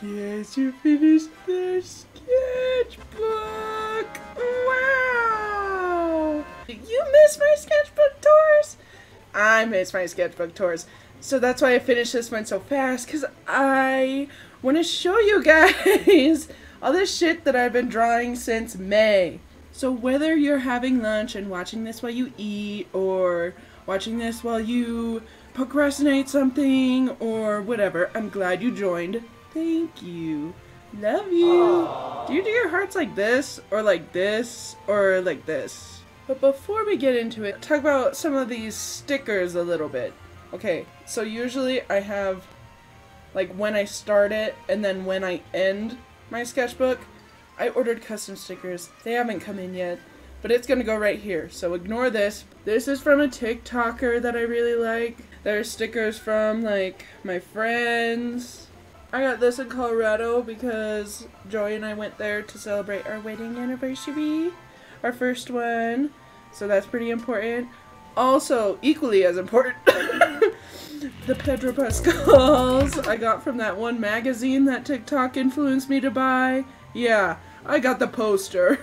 Yes, you finished the sketchbook! Wow! You miss my sketchbook tours? I miss my sketchbook tours. So that's why I finished this one so fast, because I want to show you guys all this shit that I've been drawing since May. So whether you're having lunch and watching this while you eat, or watching this while you procrastinate something, or whatever, I'm glad you joined. Thank you. Love you. Aww. Do you do your hearts like this, or like this, or like this? But before we get into it, talk about some of these stickers a little bit. Okay, so usually I have like when I start it and then when I end my sketchbook. I ordered custom stickers. They haven't come in yet, but it's gonna go right here. So ignore this. This is from a TikToker that I really like. There's stickers from like my friends. I got this in Colorado because Joey and I went there to celebrate our wedding anniversary. Our first one. So that's pretty important. Also, equally as important, the Pedro Pascals I got from that one magazine that TikTok influenced me to buy. Yeah, I got the poster.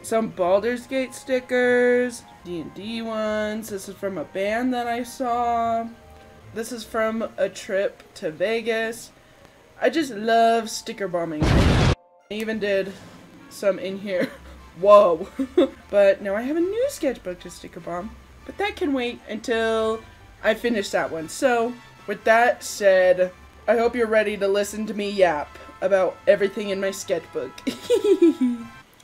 Some Baldur's Gate stickers, D&D ones. This is from a band that I saw. This is from a trip to Vegas. I just love sticker bombing. I even did some in here. Whoa. But now I have a new sketchbook to sticker bomb. But that can wait until I finish that one. So, with that said, I hope you're ready to listen to me yap about everything in my sketchbook.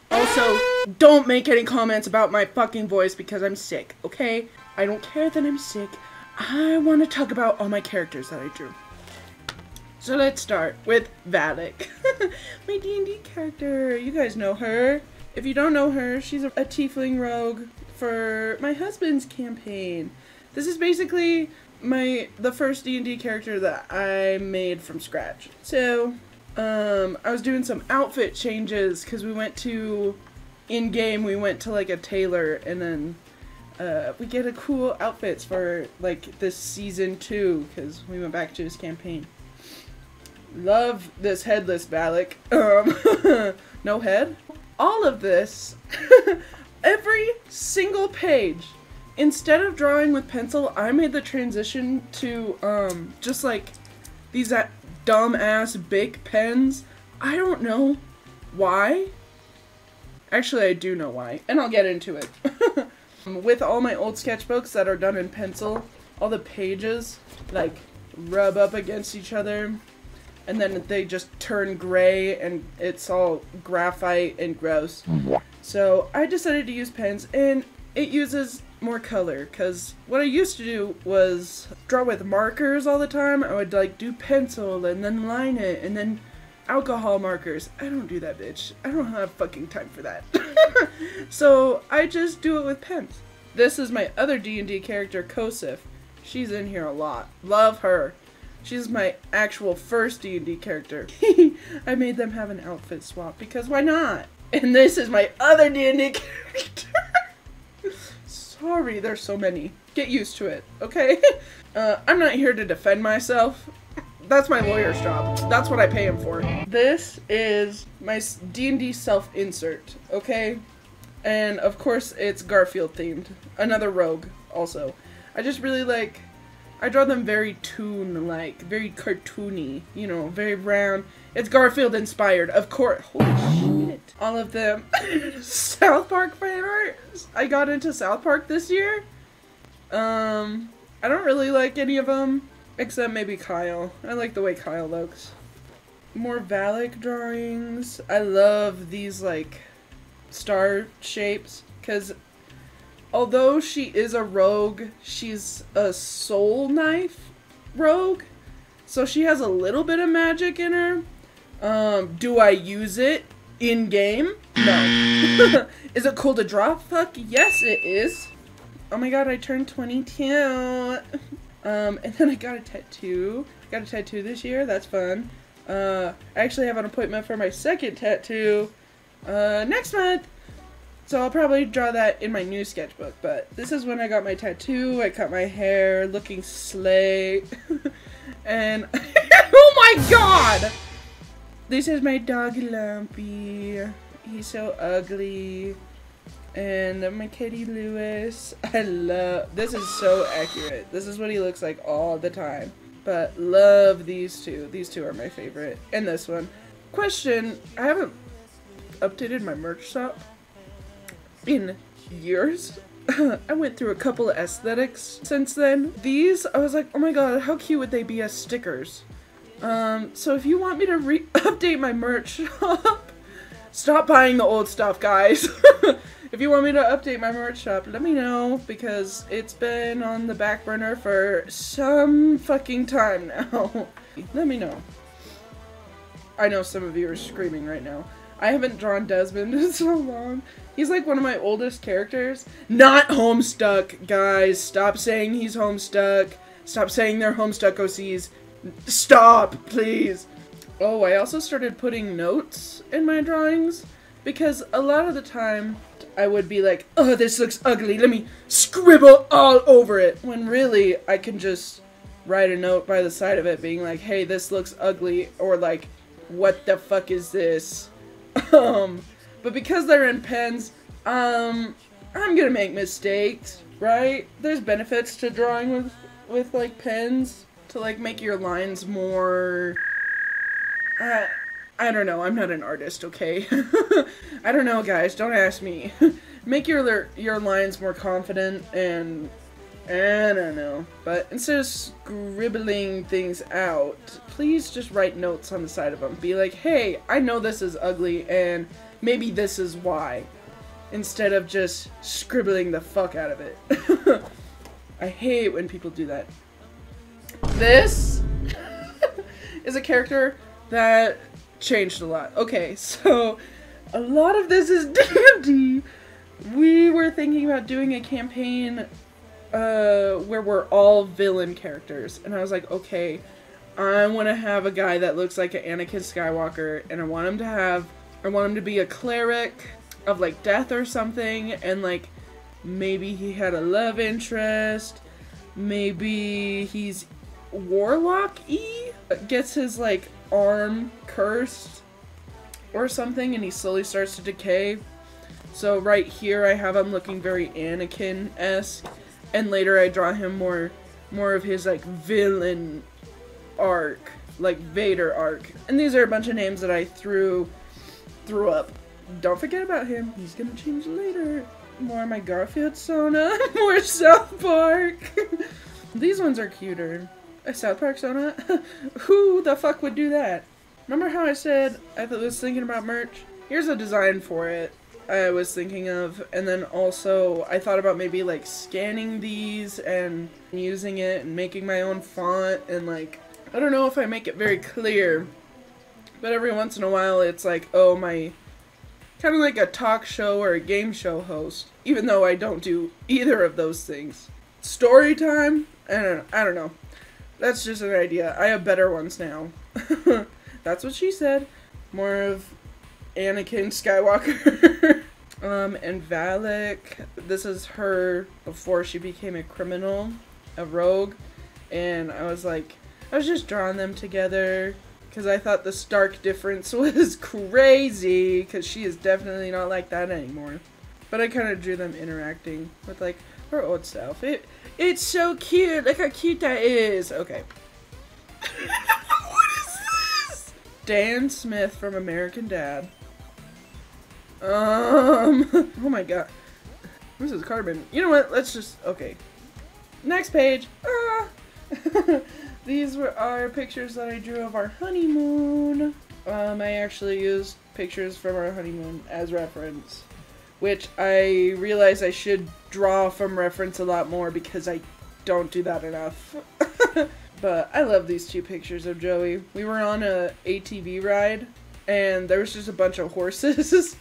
Also, don't make any comments about my fucking voice because I'm sick, okay? I don't care that I'm sick. I want to talk about all my characters that I drew. So let's start with Valak. My D&D character. You guys know her. If you don't know her, she's a tiefling rogue for my husband's campaign. This is basically the first D&D character that I made from scratch. So, I was doing some outfit changes because we went to, in-game, we went to like a tailor, and then we get a cool outfits for like this season 2 because we went back to his campaign. Love this headless Valak. No head. All of this, every single page, instead of drawing with pencil, I made the transition to just like these dumb-ass Bic pens. I don't know why. Actually, I do know why, and I'll get into it. With all my old sketchbooks that are done in pencil, all the pages like rub up against each other, and then they just turn gray and it's all graphite and gross. So I decided to use pens, and it uses more color, because what I used to do was draw with markers all the time. I would like do pencil and then line it and then alcohol markers. I don't do that, bitch. I don't have fucking time for that. So I just do it with pens. This is my other D&D character, Kosif. She's in here a lot. Love her. She's my actual first D&D character. I made them have an outfit swap because why not? And this is my other D&D character. Sorry, there's so many. Get used to it, okay? I'm not here to defend myself. That's my lawyer's job. That's what I pay him for. This is my D&D self-insert, okay? And of course it's Garfield themed. Another rogue, also. I just really like... I draw them very toon-like, very cartoony, you know, very round. It's Garfield inspired, of course. Holy shit. All of them. South Park fan art. I got into South Park this year. I don't really like any of them, except maybe Kyle. I like the way Kyle looks. More Valak drawings. I love these, like, star shapes, because although she is a rogue, she's a soul knife rogue, so she has a little bit of magic in her. Do I use it in game? No. Is it cool to draw? Fuck yes it is. Oh my god, I turned 22. And then I got a tattoo. I got a tattoo this year, that's fun. I actually have an appointment for my second tattoo next month. So I'll probably draw that in my new sketchbook, but this is when I got my tattoo. I cut my hair, looking slay. And oh my my god! This is my dog Lumpy. He's so ugly. And my kitty Lewis. I love, this is so accurate. This is what he looks like all the time. But love these two. These two are my favorite. And this one. Question, I haven't updated my merch shop in years. I went through a couple of aesthetics since then. These, I was like, oh my god, how cute would they be as stickers? So if you want me to update my merch shop, stop buying the old stuff, guys. If you want me to update my merch shop, let me know, because it's been on the back burner for some fucking time now. Let me know. I know some of you are screaming right now. I haven't drawn Desmond in so long. He's like one of my oldest characters. Not Homestuck, guys. Stop saying he's Homestuck. Stop saying they're Homestuck OCs. Stop, please. Oh, I also started putting notes in my drawings, because a lot of the time I would be like, oh, this looks ugly, let me scribble all over it. When really, I can just write a note by the side of it being like, hey, this looks ugly, or like, what the fuck is this? But because they're in pens, I'm gonna make mistakes, right? There's benefits to drawing with like pens to like make your lines more, I don't know, I'm not an artist, okay? I don't know, guys, don't ask me. Make your lines more confident, and I don't know. But instead of scribbling things out, please just write notes on the side of them. Be like, hey, I know this is ugly, and maybe this is why. Instead of just scribbling the fuck out of it. I hate when people do that. This is a character that changed a lot. Okay, so a lot of this is D&D. We were thinking about doing a campaign where we're all villain characters, and I was like, okay, I want to have a guy that looks like an Anakin Skywalker, and I want him to be a cleric of like death or something, and like maybe he had a love interest, maybe he's warlock-y, gets his like arm cursed or something, and he slowly starts to decay. So right here I have him looking very Anakin-esque, and later I draw him more of his like villain arc, like Vader arc. And these are a bunch of names that I threw up. Don't forget about him, he's gonna change later. More of my Garfield Sona, more South Park. These ones are cuter. A South Park Sona? Who the fuck would do that? Remember how I said I was thinking about merch? Here's a design for it I was thinking of, and then also I thought about maybe like scanning these and using it and making my own font, and like, I don't know if I make it very clear, but every once in a while it's like, oh, my, kind of like a talk show or a game show host, even though I don't do either of those things. Story time? I don't know. That's just an idea. I have better ones now. That's what she said. More of Anakin Skywalker. And Valak. This is her before she became a criminal, a rogue. And I was just drawing them together because I thought the stark difference was crazy, because she is definitely not like that anymore. But I kind of drew them interacting with like her old self. It's so cute. Look how cute that is. Okay. What is this? Dan Smith from American Dad. Oh my god. This is Carbon. You know what? Let's just, okay. Next page. These are pictures that I drew of our honeymoon. I actually used pictures from our honeymoon as reference, which I realize I should draw from reference a lot more because I don't do that enough. But I love these two pictures of Joey. We were on a ATV ride, and there was just a bunch of horses.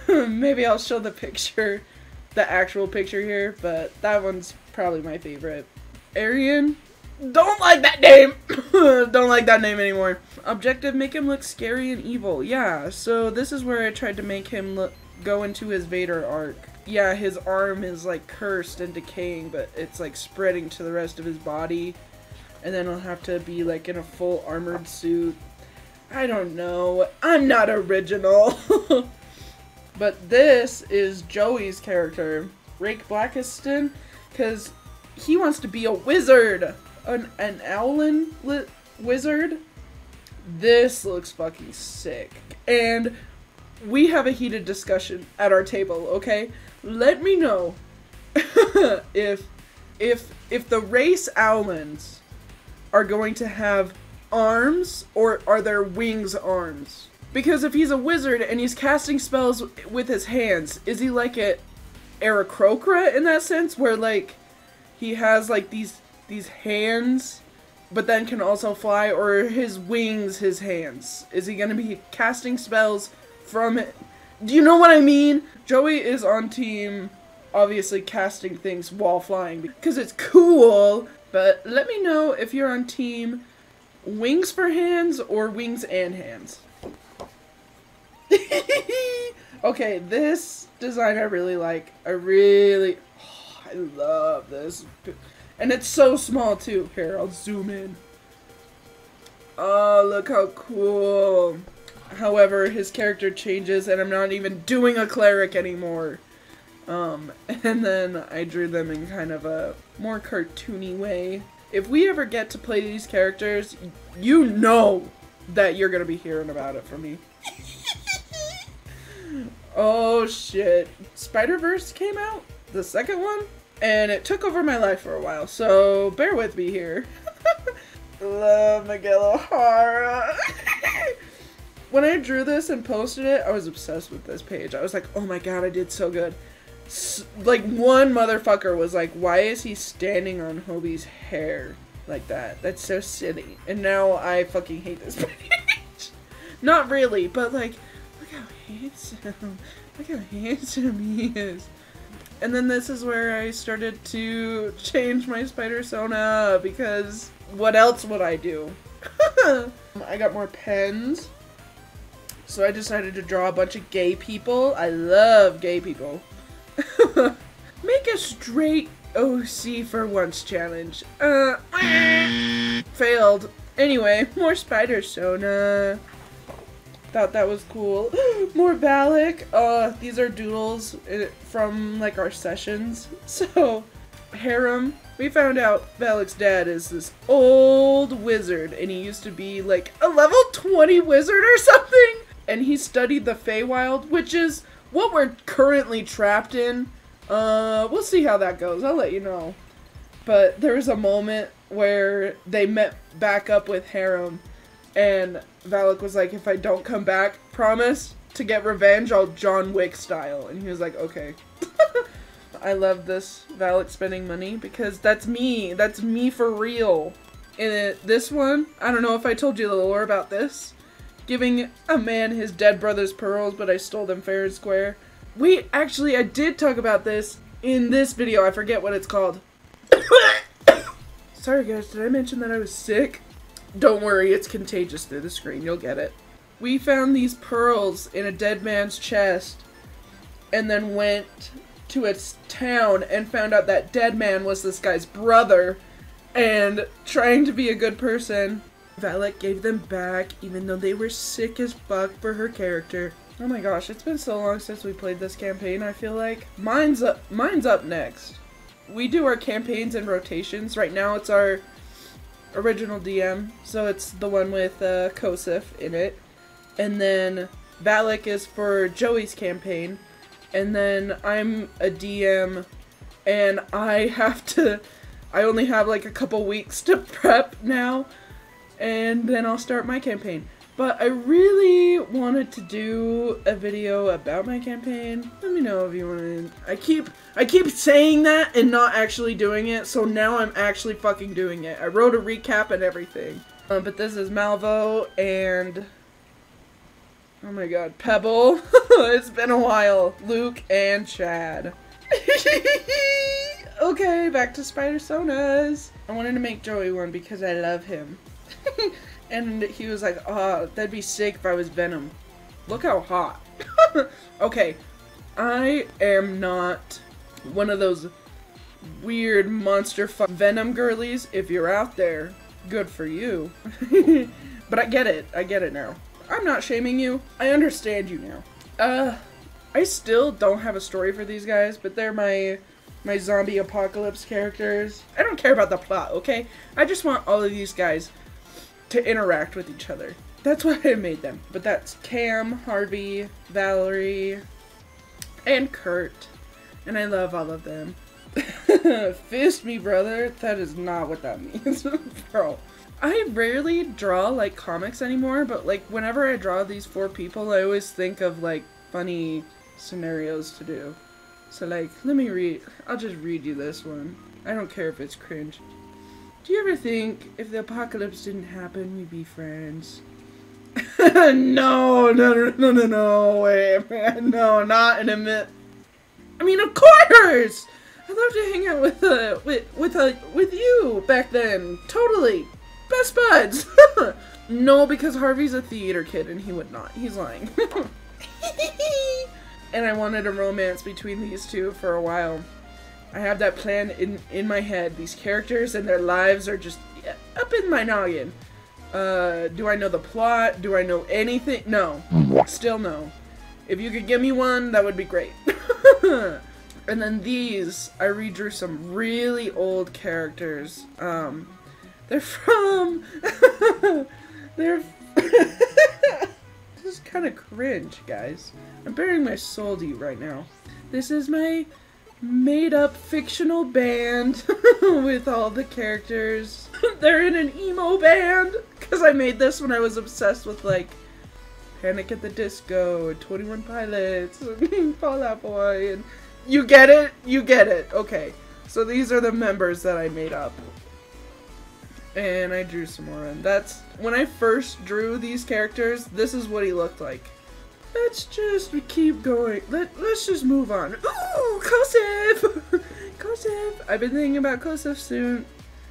Maybe I'll show the picture, the actual picture here, but that one's probably my favorite. Arian? Don't like that name! Don't like that name anymore. Objective, make him look scary and evil. Yeah, so this is where I tried to make him go into his Vader arc. Yeah, his arm is like cursed and decaying, but it's like spreading to the rest of his body. and then he'll have to be like in a full armored suit. I don't know. I'm not original. But this is Joey's character, Rake Blackiston, because he wants to be a wizard. An owlin wizard. This looks fucking sick. And we have a heated discussion at our table, okay? Let me know if the race owlins are going to have arms, or are their wings arms? Because if he's a wizard and he's casting spells with his hands, is he like a Aarakocra in that sense, where like he has like these hands but then can also fly, or are his wings his hands? Is he gonna be casting spells from it? Do you know what I mean? Joey is on team obviously casting things while flying because it's cool, but let me know if you're on team wings for hands or wings and hands. Okay, this design I really like. I love this. And it's so small too. Here, I'll zoom in. Oh, look how cool. However, his character changes and I'm not even doing a cleric anymore. And then I drew them in kind of a more cartoony way. If we ever get to play these characters, you know that you're gonna be hearing about it from me. Oh shit. Spider-Verse came out, the second one, and it took over my life for a while, so bear with me here. Love Miguel O'Hara. When I drew this and posted it, I was obsessed with this page. I was like, oh my god, I did so good. Like, one motherfucker was like, why is he standing on Hobie's hair like that? That's so silly. And now I fucking hate this page. Not really, but like, look how handsome. Look how handsome he is. And then this is where I started to change my spider-sona, because what else would I do? I got more pens. So I decided to draw a bunch of gay people. I love gay people. Make a straight OC for once challenge. Failed. Anyway, more spider-sona. Thought that was cool. More Valak. These are doodles from like our sessions. So, harem. We found out Valak's dad is this old wizard, and he used to be like a level 20 wizard or something. And he studied the Feywild, which is what we're currently trapped in. We'll see how that goes. I'll let you know. But there was a moment where they met back up with Harem, and Valak was like, if I don't come back, promise to get revenge, I'll John Wick style. And he was like, okay. I love this Valak spending money, because that's me. That's me for real. In this one, I don't know if I told you the lore about this. Giving a man his dead brother's pearls, but I stole them fair and square. Wait, actually, I did talk about this in this video. I forget what it's called. Sorry guys, did I mention that I was sick? Don't worry, it's contagious through the screen. You'll get it. We found these pearls in a dead man's chest, and then went to its town and found out that dead man was this guy's brother, and trying to be a good person, Valak gave them back, even though they were sick as fuck for her character. Oh my gosh, it's been so long since we played this campaign, I feel like. Mine's up next. We do our campaigns in rotations. Right now it's our original DM, so it's the one with Kosif in it. And then Valak is for Joey's campaign. And then I'm a DM, and I only have like a couple weeks to prep now. And then I'll start my campaign. But I really wanted to do a video about my campaign. Let me know if you want to. I keep saying that and not actually doing it, so now I'm actually fucking doing it. I wrote a recap and everything. But this is Malvo and, oh my god, Pebble. It's been a while. Luke and Chad. Okay, back to Spider-Sonas. I wanted to make Joey one because I love him. And he was like, oh, that'd be sick if I was Venom. Look how hot. Okay, I am not one of those weird monster Venom girlies. If you're out there, Good for you. But I get it now. I'm not shaming you. I understand you now. I still don't have a story for these guys, but they're my zombie apocalypse characters. I don't care about the plot, okay? I just want all of these guys to interact with each other. That's why I made them. But that's Cam, Harvey, Valerie, and Kurt. And I love all of them. Fist me, brother. That is not what that means, bro. I rarely draw, like, comics anymore, but, like, whenever I draw these 4 people, I always think of, like, funny scenarios to do. So, like, let me read. I'll just read you this one. I don't care if it's cringe. Do you ever think if the apocalypse didn't happen, we'd be friends? No, wait, man. No, not in a minute. I mean, of course! I'd love to hang out with you back then. Totally. Best buds. No, because Harvey's a theater kid and he would not. He's lying. And I wanted a romance between these two for a while. I have that plan in my head. These characters and their lives are just up in my noggin. Do I know the plot? Do I know anything? No. Still no. If you could give me one, that would be great. And then these, I redrew some really old characters. They're from... They're... This is kind of cringe, guys. I'm bearing my soul to you right now. This is my made-up fictional band with all the characters. They're in an emo band because I made this when I was obsessed with, like, Panic at the Disco and 21 Pilots and Fall Out Boy. And you get it? You get it. Okay. So these are the members that I made up. And I drew some more in. That's when I first drew these characters, this is what he looked like. Let's just keep going. Let's just move on. Ooh, Kosef! Kosef! I've been thinking about Kosef soon.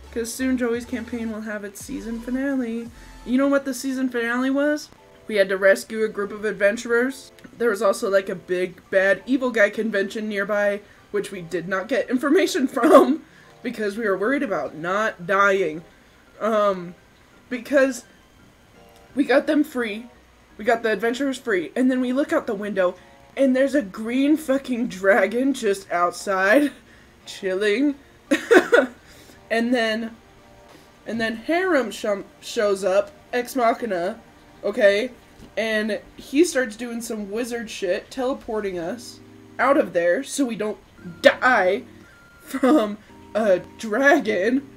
Because soon Joey's campaign will have its season finale. You know what the season finale was? We had to rescue a group of adventurers. There was also like a big bad evil guy convention nearby, which we did not get information from because we were worried about not dying. Because we got them free. We got the adventurers free. And then we look out the window and there's a green fucking dragon just outside chilling. and then Harem shows up, Ex Machina, okay? And he starts doing some wizard shit, teleporting us out of there so we don't die from a dragon.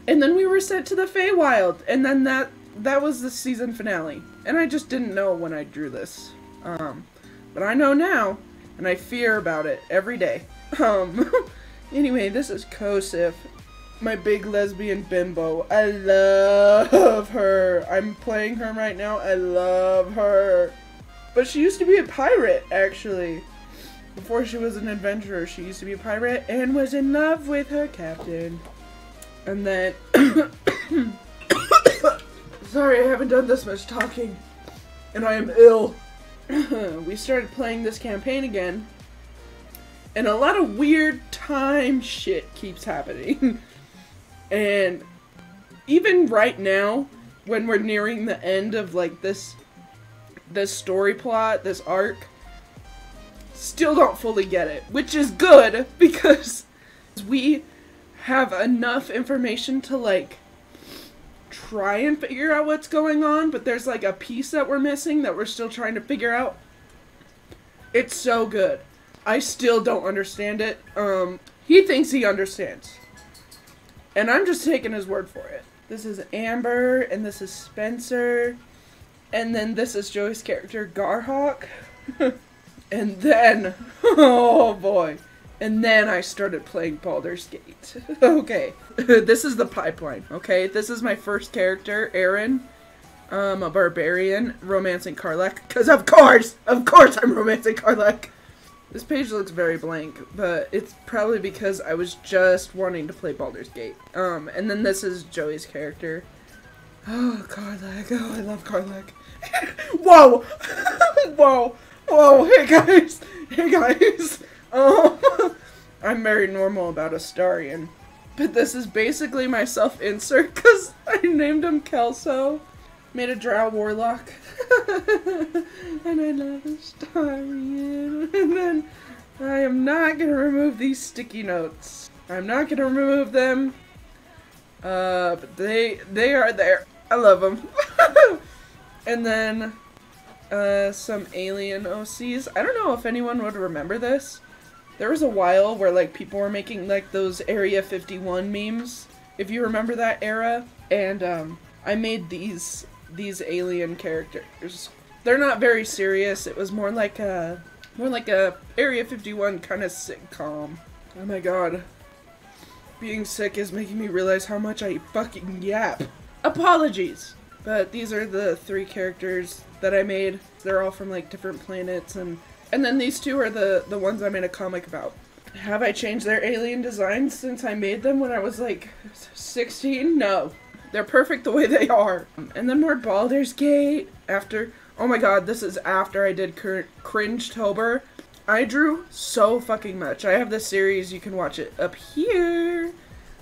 And then we were sent to the Feywild, and then that was the season finale. And I just didn't know when I drew this. But I know now, and I fear about it every day. Anyway, this is Kosef, my big lesbian bimbo. I love her. I'm playing her right now. I love her. But she used to be a pirate, actually. Before she was an adventurer, she used to be a pirate and was in love with her captain. And then... Sorry, I haven't done this much talking. And I am ill. We started playing this campaign again. And a lot of weird time shit keeps happening. And even right now, when we're nearing the end of, like, this story plot, this arc, still don't fully get it. Which is good, because we have enough information to, like, try and figure out what's going on, but there's, like, a piece that we're missing that we're still trying to figure out. It's so good. I still don't understand it. He thinks he understands. And I'm just taking his word for it. This is Amber, and this is Spencer, and then this is Joey's character, Garhawk. And then, oh boy. And then I started playing Baldur's Gate. Okay, this is the pipeline, okay? This is my first character, Aaron, a barbarian, romancing Karlach, because of course I'm romancing Karlach. This page looks very blank, but it's probably because I was just wanting to play Baldur's Gate. And then this is Joey's character. Oh, Karlach, oh, I love Karlach. Whoa! Whoa! Whoa, hey guys! Hey guys! Oh, I'm very normal about Astarion. But this is basically my self-insert because I named him Kelso. Made a drow warlock. And I love Astarion. And then I am not gonna remove these sticky notes. I'm not gonna remove them. But they are there. I love them. And then some alien OCs. I don't know if anyone would remember this. There was a while where like people were making like those Area 51 memes, if you remember that era. And I made these alien characters. They're not very serious. It was more like a Area 51 kind of sitcom. Oh my god. Being sick is making me realize how much I fucking yap. Apologies! But these are the 3 characters that I made. They're all from like different planets, and then these 2 are the ones I made a comic about. Have I changed their alien designs since I made them when I was like 16? No. They're perfect the way they are. And then more Baldur's Gate. Oh my god, this is after I did Cringe-tober. I drew so fucking much. I have this series, you can watch it up here.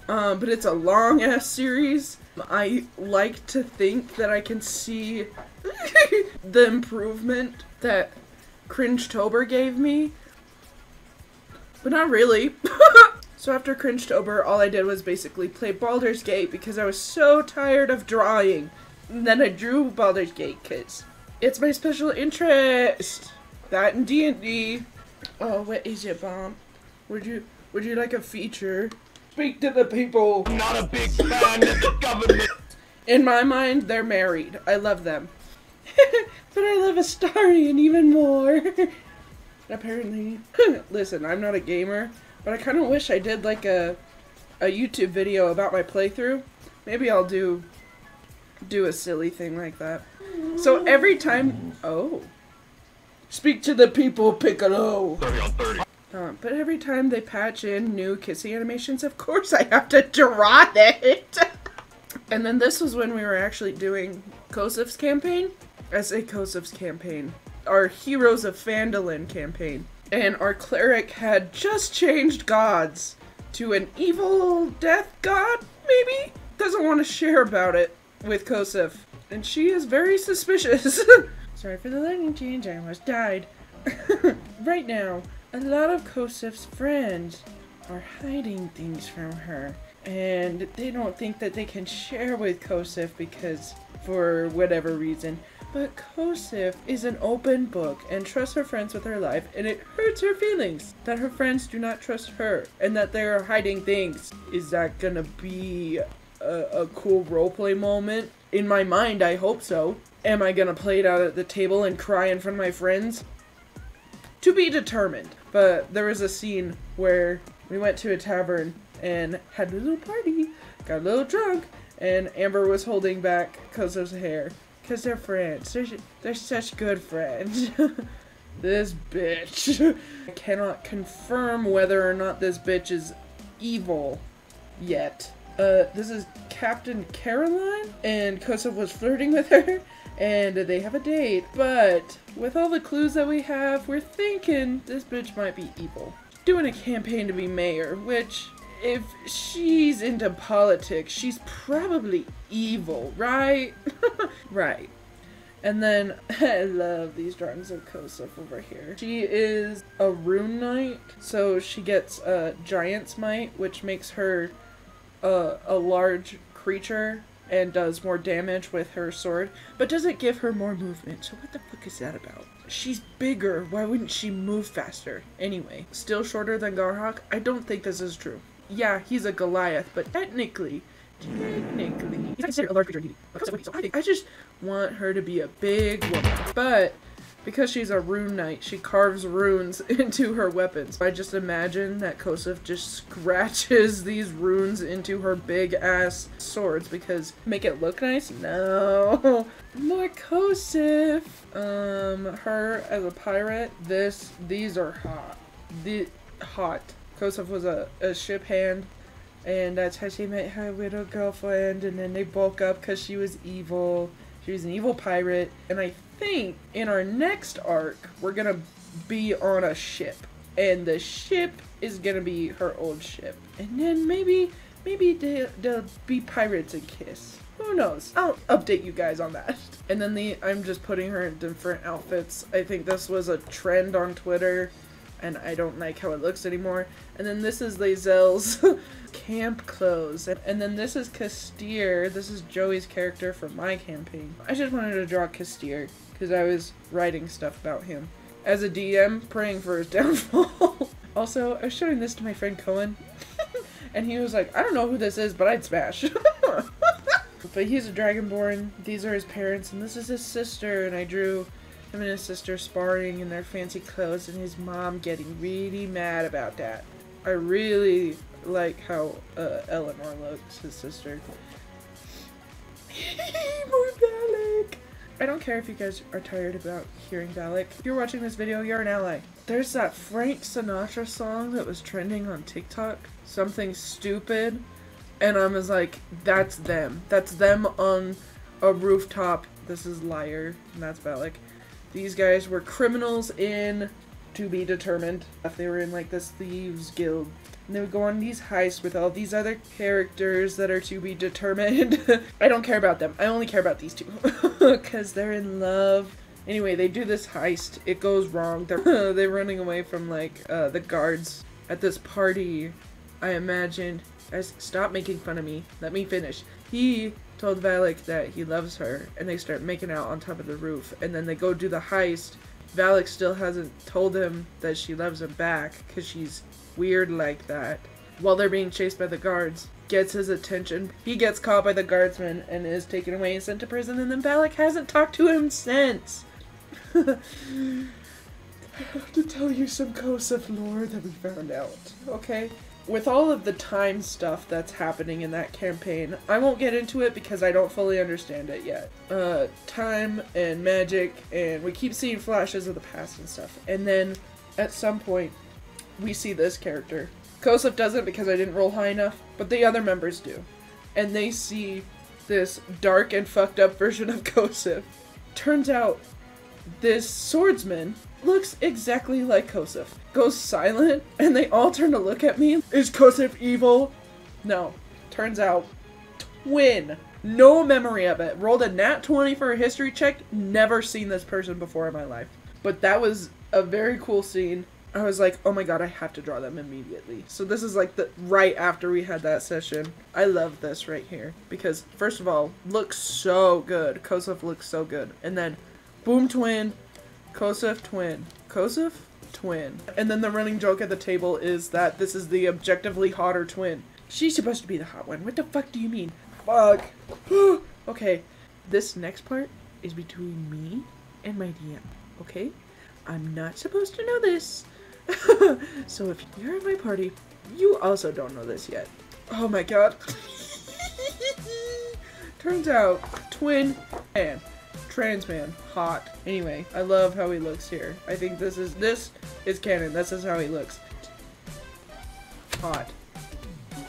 But it's a long ass series. I like to think that I can see the improvement that Cringe-tober gave me. But not really. So after Cringe-tober, all I did was basically play Baldur's Gate because I was so tired of drawing. And then I drew Baldur's Gate because it's my special interest. That and D&D. Oh, what is it, Bomb? Would you like a feature? Speak to the people. Not a big fan of the government. In my mind, they're married. I love them. But I love Astarion even more. Apparently. Listen, I'm not a gamer, but I kind of wish I did like a YouTube video about my playthrough. Maybe I'll do a silly thing like that. So every time... Oh. Speak to the people, Piccolo! 30 on 30. But every time they patch in new kissing animations, of course I have to draw it! And then this was when we were actually doing Kosef's campaign. I say Kosef's campaign. Our Heroes of Phandalin campaign. And our cleric had just changed gods to an evil death god, maybe? Doesn't want to share about it with Kosef. And she is very suspicious. Sorry for the lighting change, I almost died. Right now, a lot of Kosef's friends are hiding things from her. And they don't think that they can share with Kosef because, for whatever reason. But Kosef is an open book and trusts her friends with her life, and it hurts her feelings that her friends do not trust her and that they are hiding things. Is that gonna be a cool roleplay moment? In my mind, I hope so. Am I gonna play it out at the table and cry in front of my friends? To be determined. But there was a scene where we went to a tavern and had a little party, got a little drunk, and Amber was holding back Kosef's hair. Because they're friends. They're such good friends. This bitch. I cannot confirm whether or not this bitch is evil yet. This is Captain Caroline, and Kosef was flirting with her, and they have a date. But with all the clues that we have, we're thinking this bitch might be evil. Doing a campaign to be mayor, which, if she's into politics, she's probably evil, right? Right. And then, I love these drawings of Kosef over here. She is a rune knight, so she gets Giant's Might, which makes her a large creature and does more damage with her sword, but doesn't give her more movement. So what the fuck is that about? She's bigger. Why wouldn't she move faster? Anyway, still shorter than Garhawk? I don't think this is true. Yeah, he's a Goliath, but technically, he's considered a large creature. I just want her to be a big woman. But because she's a rune knight, she carves runes into her weapons. I just imagine that Kosef just scratches these runes into her big ass swords because make it look nice? No. More Kosef. Her as a pirate. These are hot. Hot. Kosef was a ship hand, and that's how she met her little girlfriend, and then they broke up because she was evil. She was an evil pirate, and I think in our next arc, we're gonna be on a ship, and the ship is gonna be her old ship. And then maybe maybe they'll be pirates and kiss. Who knows? I'll update you guys on that. And then I'm just putting her in different outfits. I think this was a trend on Twitter, and I don't like how it looks anymore. And then this is Lae'zel's camp clothes. And then this is Castir. This is Joey's character from my campaign. I just wanted to draw Castir because I was writing stuff about him. As a DM, praying for his downfall. Also, I was showing this to my friend Cohen, and he was like, I don't know who this is, but I'd smash. But he's a Dragonborn, these are his parents, and this is his sister, and I drew him and his sister sparring in their fancy clothes, and his mom getting really mad about that. I really like how Eleanor looks, his sister. More Valak! I don't care if you guys are tired about hearing Valak. If you're watching this video, you're an ally. There's that Frank Sinatra song that was trending on TikTok, Something Stupid. And I was like, that's them. That's them on a rooftop. This is Liar, and that's Valak. These guys were criminals in To Be Determined. If they were in like this thieves guild. And they would go on these heists with all these other characters that are to be determined. I don't care about them. I only care about these two. Because they're in love. Anyway, they do this heist. It goes wrong. They're running away from like the guards at this party. I imagine. Guys, stop making fun of me. Let me finish. He told Valak that he loves her, and they start making out on top of the roof, and then they go do the heist. Valak still hasn't told him that she loves him back, because she's weird like that. While they're being chased by the guards, gets his attention. He gets caught by the guardsmen, and is taken away and sent to prison, and then Valak hasn't talked to him since. I have to tell you some Kosef lore that we found out, okay? With all of the time stuff that's happening in that campaign, I won't get into it because I don't fully understand it yet. Time and magic, and we keep seeing flashes of the past and stuff. And then, at some point, we see this character. Kosef doesn't because I didn't roll high enough, but the other members do. And they see this dark and fucked up version of Kosef. Turns out, this swordsman looks exactly like Kosef. Goes silent, and they all turn to look at me. Is Kosef evil? No. Turns out, twin. No memory of it. Rolled a nat 20 for a history check. Never seen this person before in my life. But that was a very cool scene. I was like, oh my god, I have to draw them immediately. So this is like the right after we had that session. I love this right here. Because, first of all, looks so good. Kosef looks so good. And then, boom, twin. Kosef, twin. Kosef, twin. And then the running joke at the table is that this is the objectively hotter twin. She's supposed to be the hot one. What the fuck do you mean? Fuck. Okay, this next part is between me and my DM, okay? I'm not supposed to know this. So if you're at my party, you also don't know this yet. Oh my god. Turns out, twin and trans man, hot. Anyway, I love how he looks here. I think this is canon. This is how he looks. Hot.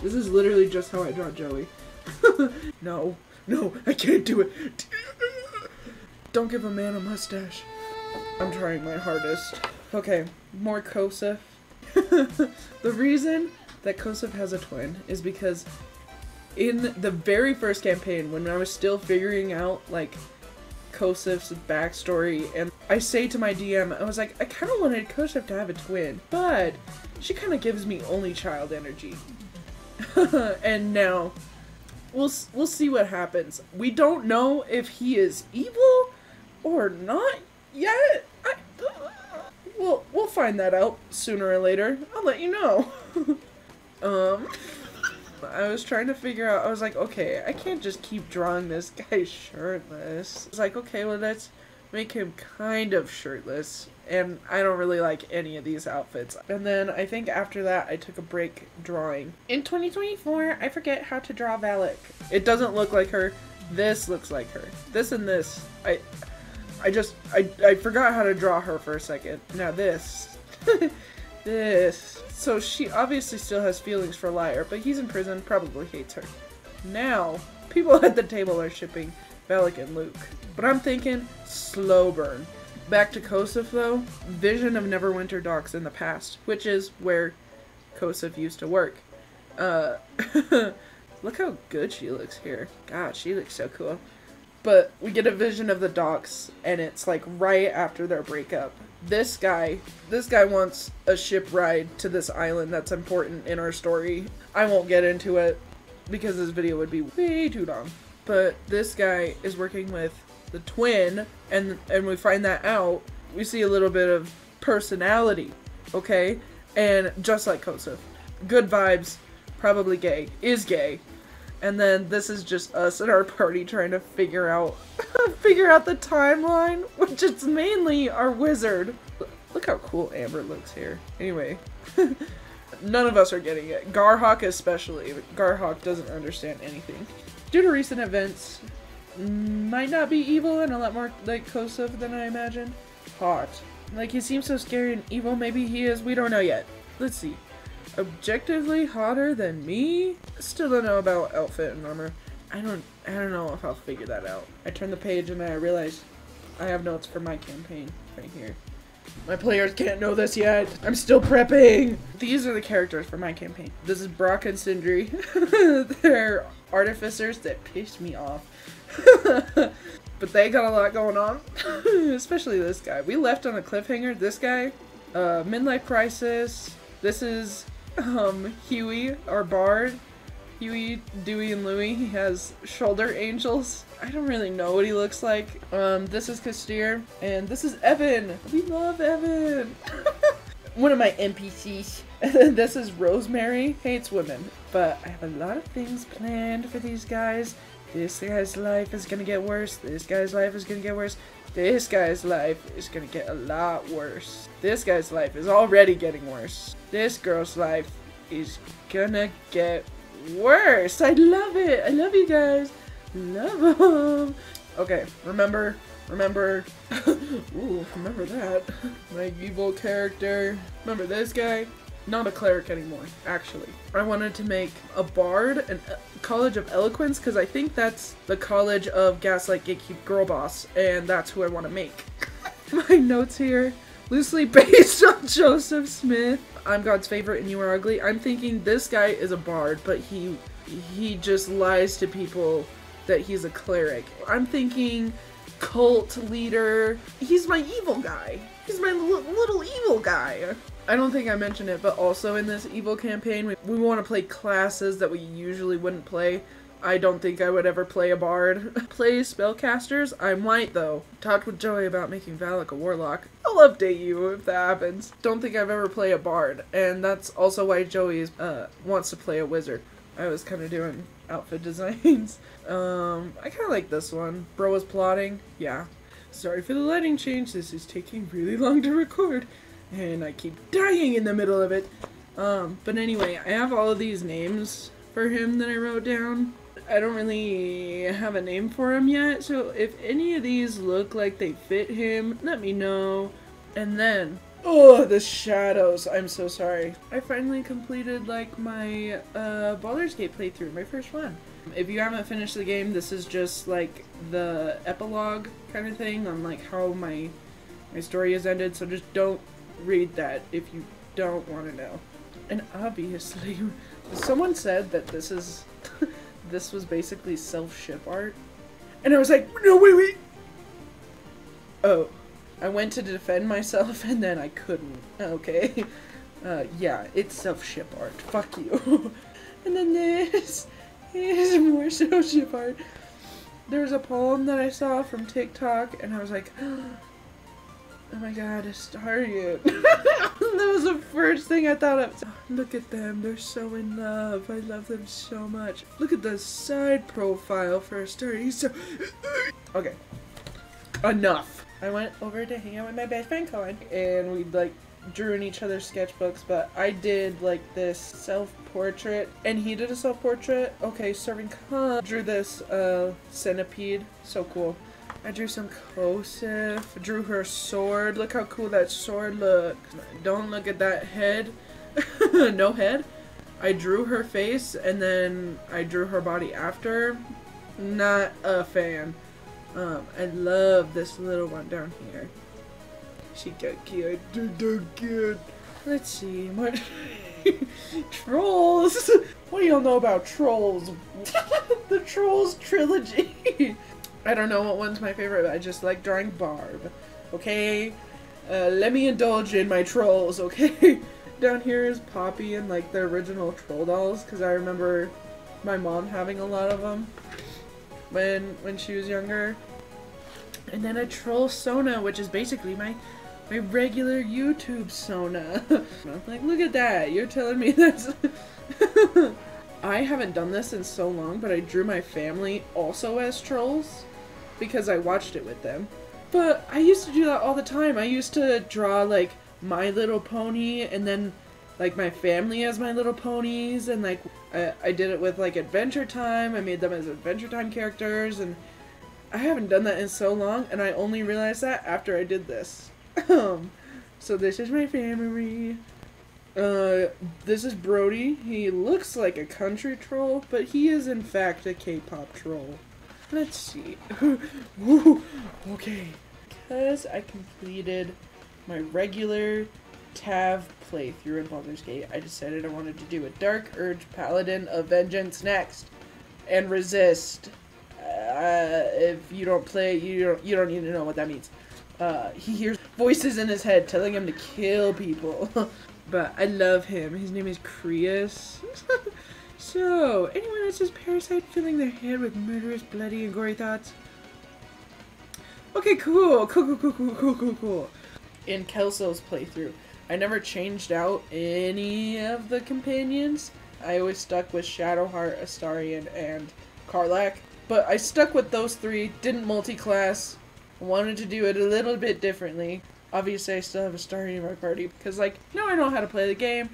This is literally just how I draw Joey. No, I can't do it. Don't give a man a mustache. I'm trying my hardest. Okay, more Kosef. The reason that Kosef has a twin is because in the very first campaign, when I was still figuring out, like, Kosef's backstory, and I say to my DM, I was like, I kind of wanted Kosef to have a twin, but she kind of gives me only child energy. And now, we'll see what happens. We don't know if he is evil or not yet. We'll find that out sooner or later. I'll let you know. I was trying to figure out, I was like, okay, I can't just keep drawing this guy shirtless. It's like, okay, well, let's make him kind of shirtless. And I don't really like any of these outfits. And then I think after that, I took a break drawing. In 2024, I forget how to draw Valak. It doesn't look like her. This looks like her. This and this. I forgot how to draw her for a second. Now this. This. So she obviously still has feelings for Liar, but he's in prison, probably hates her. Now, people at the table are shipping Valak and Luke. But I'm thinking, slow burn. Back to Kosef though, vision of Neverwinter docks in the past, which is where Kosef used to work. Uh, look how good she looks here. God, she looks so cool. But we get a vision of the docks, and it's like right after their breakup. This guy wants a ship ride to this island that's important in our story. I won't get into it because this video would be way too long. But this guy is working with the twin, and we find that out. We see a little bit of personality, okay? And just like Kosef, good vibes, probably gay, is gay. And then this is just us at our party trying to figure out the timeline, which is mainly our wizard. Look how cool Amber looks here. Anyway, none of us are getting it. Garhawk especially. Garhawk doesn't understand anything. Due to recent events, might not be evil and a lot more like Kosef than I imagined. Hot. Like, he seems so scary and evil. Maybe he is. We don't know yet. Let's see. Objectively hotter than me? Still don't know about outfit and armor. I don't know if I'll figure that out. I turned the page and I realized I have notes for my campaign right here. My players can't know this yet. I'm still prepping. These are the characters for my campaign. This is Brock and Sindri. They're artificers that pissed me off. But they got a lot going on. Especially this guy. We left on a cliffhanger. This guy, midlife crisis. This is Huey, our bard. Huey, Dewey, and Louie. He has shoulder angels. I don't really know what he looks like. This is Castir, and this is Evan. We love Evan. One of my NPCs. And then this is Rosemary. Hates women. But I have a lot of things planned for these guys. This guy's life is gonna get worse. This guy's life is gonna get worse. This guy's life is gonna get a lot worse. This guy's life is already getting worse. This girl's life is gonna get worse. I love it. I love you guys. Love them. Okay, remember, ooh, remember that. My evil character. Remember this guy? Not a cleric anymore, actually. I wanted to make a bard, a college of eloquence, because I think that's the college of Gaslight Gatekeep Girlboss, and that's who I want to make. My notes here, loosely based on Joseph Smith. I'm God's favorite and you are ugly. I'm thinking this guy is a bard, but he just lies to people that he's a cleric. I'm thinking cult leader. He's my evil guy. He's my little evil guy. I don't think I mentioned it, but also in this evil campaign, we want to play classes that we usually wouldn't play. I don't think I would ever play a bard. Play spellcasters? I might though. Talked with Joey about making Valak a warlock. I'll update you if that happens. Don't think I've ever played a bard, and that's also why Joey wants to play a wizard. I was kind of doing outfit designs. I kind of like this one. Bro was plotting. Yeah. Sorry for the lighting change. This is taking really long to record. And I keep dying in the middle of it. But anyway, I have all of these names for him that I wrote down. I don't really have a name for him yet, so if any of these look like they fit him, let me know. And then, oh, the shadows. I'm so sorry. I finally completed, like, my Baldur's Gate playthrough, my first one. If you haven't finished the game, this is just, like, the epilogue kind of thing on, like, how my story has ended, so just don't read that if you don't want to know. And obviously, someone said that this was basically self-ship art, and I was like, no, wait. Oh, I went to defend myself and then I couldn't. Okay, yeah, it's self-ship art. Fuck you. And then this is more self-ship art. There was a poem that I saw from TikTok, and I was like, oh my god, it started. That was the first thing I thought of. Look at them, they're so in love. I love them so much. Look at the side profile for a start. He's so... Okay, enough. I went over to hang out with my best friend Colin, and we like drew in each other's sketchbooks, but I did like this self-portrait, and he did a self-portrait. Okay, serving cup. Drew this centipede, so cool. I drew some Kosef, drew her sword. Look how cool that sword looks. Don't look at that head. No head. I drew her face, and then I drew her body after. Not a fan. I love this little one down here. She got cute. Cute. Let's see, what? Trolls! What do y'all know about trolls? The Trolls trilogy. I don't know what one's my favorite, but I just like drawing Barb. Okay? Let me indulge in my trolls, okay? Down here is Poppy and like the original troll dolls, because I remember my mom having a lot of them when she was younger. And then a troll Sona, which is basically my regular YouTube Sona. I'm like, look at that, you're telling me this. I haven't done this in so long, but I drew my family also as trolls because I watched it with them. But I used to do that all the time. I used to draw like My Little Pony and then like my family as My Little Ponies, and like I did it with like Adventure Time. I made them as Adventure Time characters, and I haven't done that in so long, and I only realized that after I did this. So this is my family. This is Brody. He looks like a country troll, but he is in fact a K-pop troll. Let's see. Woo, okay. Because I completed my regular Tav playthrough in Baldur's Gate, I decided I wanted to do a Dark Urge Paladin of Vengeance next. And resist. If you don't play, you don't need to know what that means. He hears voices in his head telling him to kill people. But I love him. His name is Creus. So, anyone that's just parasite filling their head with murderous, bloody, and gory thoughts? Okay, cool. Cool. In Kelso's playthrough, I never changed out any of the companions. I always stuck with Shadowheart, Astarion, and Karlach. But I stuck with those three, didn't multi-class, wanted to do it a little bit differently. Obviously, I still have Astarion in my party, because, like, now I know how to play the game.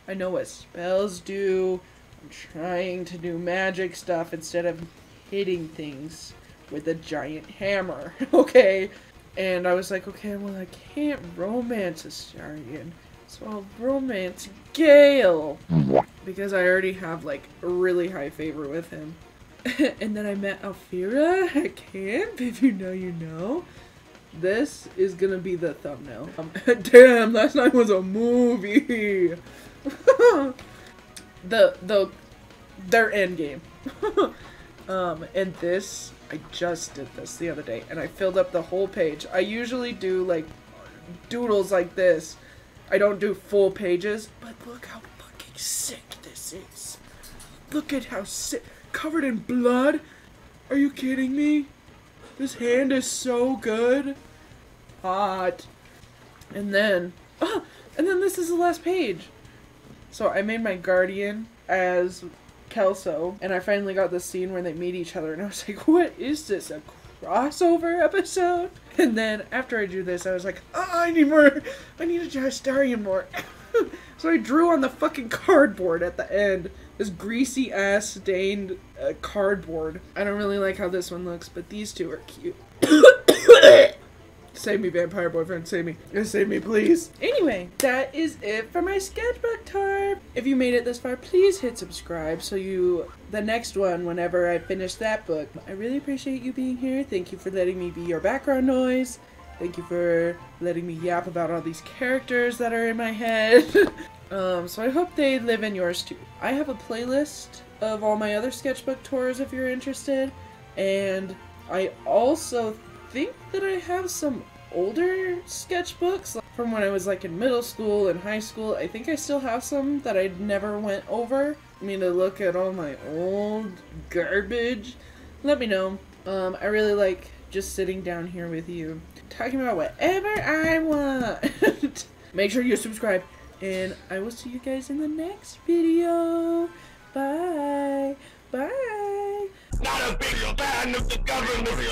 I know what spells do. I'm trying to do magic stuff instead of hitting things with a giant hammer, okay? And I was like, okay, well, I can't romance Astarion, so I'll romance Gale, because I already have, like, a really high favor with him. And then I met Alfira at camp, if you know, you know. This is gonna be the thumbnail. Damn, last night was a movie! Their endgame. And this, I just did this the other day, and I filled up the whole page. I usually do, like, doodles like this. I don't do full pages, but look how fucking sick this is. Look at how sick. Covered in blood? Are you kidding me? This hand is so good. Hot. And then this is the last page. So I made my guardian as Kelso, and I finally got the scene where they meet each other, and I was like, what is this, a crossover episode? And then after I drew this, I was like, oh, I need more. I need to draw Astarion more. So I drew on the fucking cardboard at the end. This greasy ass stained cardboard. I don't really like how this one looks, but these two are cute. Save me, vampire boyfriend, save me. Save me, please. Anyway, that is it for my sketchbook tour. If you made it this far, please hit subscribe so the next one, whenever I finish that book. I really appreciate you being here. Thank you for letting me be your background noise. Thank you for letting me yap about all these characters that are in my head. So I hope they live in yours too. I have a playlist of all my other sketchbook tours if you're interested. And I also think that I have some older sketchbooks from when I was like in middle school and high school. I think I still have some that I never went over. I mean, to look at all my old garbage. Let me know. I really like just sitting down here with you, talking about whatever I want. Make sure you subscribe, and I will see you guys in the next video. Bye. Bye. Not a big fan of the government.